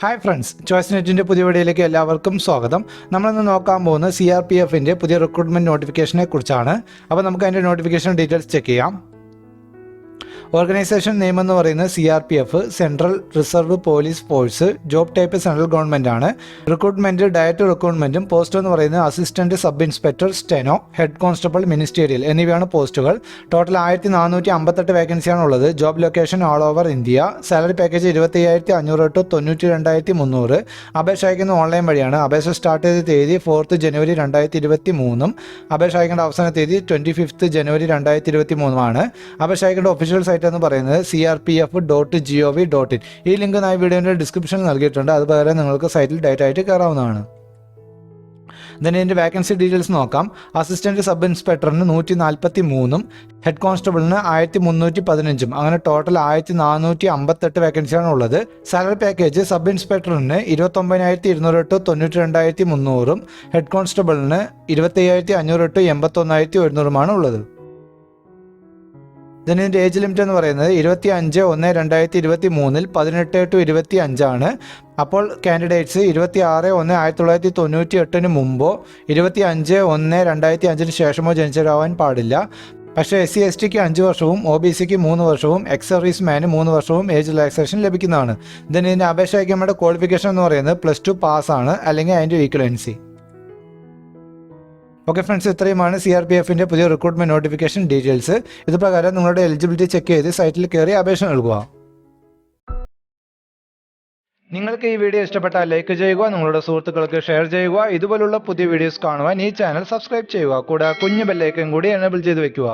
Hi friends, choice നെറ്റിൻ്റെ പുതിയ വീഡിയോയിലേക്ക് എല്ലാവർക്കും സ്വാഗതം. നമ്മളിന്ന് നോക്കാൻ പോകുന്നത് CRPFൻ്റെ പുതിയ റിക്രൂട്ട്മെൻറ്റ് നോട്ടിഫിക്കേഷനെ കുറിച്ചാണ്. അപ്പോൾ നമുക്ക് അതിൻ്റെ നോട്ടിഫിക്കേഷൻ ഡീറ്റെയിൽസ് ചെക്ക് ചെയ്യാം. ഓർഗനൈസേഷൻ നെയിം എന്ന് പറയുന്നത് CRPF, central reserve police force. Job type central government ആണ്. റിക്രൂട്ട്മെൻറ്റ് ഡയറക്റ്റ് റിക്രൂട്ട്മെൻറ്റും. പോസ്റ്റ് എന്ന് പറയുന്നത് assistant sub inspector, steno, head constable, ministerial എന്നിവയാണ് പോസ്റ്റുകൾ. ടോട്ടൽ 1458 വേക്കൻസിയാണ് ഉള്ളത്. Job location all over India. Salary package 25,500 to 92,300. അപേക്ഷ അയക്കുന്നത് ഓൺലൈൻ വഴിയാണ്. അപേക്ഷ സ്റ്റാർട്ട് ചെയ്ത തീയതി 4th January 2023. അപേക്ഷ അയക്കേണ്ട അവസാന തീയതി 25th January 2023 അപേക്ഷ അയക്കേണ്ട ഒഫീഷ്യൽ സൈറ്റ് എന്ന് പറയുന്നത് crpf.gov.in. ഈ ലിങ്ക് ഞാൻ വീഡിയോയുടെ ഡിസ്ക്രിപ്ഷനിൽ നൽകിയിട്ടുണ്ട്. അത് പകരം നിങ്ങൾക്ക് സൈറ്റിൽ ഡയറക്റ്റ് ആയിട്ട് കയറാവുന്നതാണ്. ഇതിൻ്റെ വേക്കൻസി ഡീറ്റെയിൽസ് നോക്കാം. അസിസ്റ്റൻറ്റ് സബ് ഇൻസ്പെക്ടറിന് 143, ഹെഡ് കോൺസ്റ്റബിളിന് 1315. അങ്ങനെ ടോട്ടൽ 1458 വേക്കൻസിയാണ് ഉള്ളത്. സാലറി പാക്കേജ് സബ് ഇൻസ്പെക്ടറിന് 29,200 to 92,300. ഹെഡ് കോൺസ്റ്റബിളിന് 25,500 to 81,100 ഉള്ളത്. ഇതിൻ്റെ ഏജ് ലിമിറ്റ് എന്ന് പറയുന്നത് 25/1/2023 18 to 25 അപ്പോൾ കാൻഡിഡേറ്റ്സ് 26/1/1998 മുമ്പോ 25/1/2005 ശേഷമോ ജനിച്ചവരാവാൻ പാടില്ല. പക്ഷേ SC STക്ക് 5 വർഷവും OBCക്ക് 3 വർഷവും എക്സ് സർവീസ് മാന് 3 വർഷവും ഏജ് റിലാക്സേഷൻ ലഭിക്കുന്നതാണ്. ഇതിൻ്റെ അപേക്ഷ അയക്കുമ്പോൾ ക്വാളിഫിക്കേഷൻ എന്ന് പറയുന്നത് +2 പാസ്സാണ്, അല്ലെങ്കിൽ അതിൻ്റെ ഈക്വലൻസി. ഓക്കെ ഫ്രണ്ട്സ്, ഇത്രയുമാണ് CRPFൻ്റെ പുതിയ റിക്രൂട്ട്മെൻറ്റ് നോട്ടിഫിക്കേഷൻ ഡീറ്റെയിൽസ്. ഇതുപ്രകാരം നിങ്ങളുടെ എലിജിബിലിറ്റി ചെക്ക് ചെയ്ത് സൈറ്റിൽ കയറി അപേക്ഷ നൽകുക. നിങ്ങൾക്ക് ഈ വീഡിയോ ഇഷ്ടപ്പെട്ടാൽ ലൈക്ക് ചെയ്യുക, നിങ്ങളുടെ സുഹൃത്തുക്കൾക്ക് ഷെയർ ചെയ്യുക. ഇതുപോലുള്ള പുതിയ വീഡിയോസ് കാണുവാൻ ഈ ചാനൽ സബ്സ്ക്രൈബ് ചെയ്യുക. കൂടാതെ കുഞ്ഞു ബെല്ലൈക്കൺ കൂടി എനേബിൾ ചെയ്ത് വെക്കുക.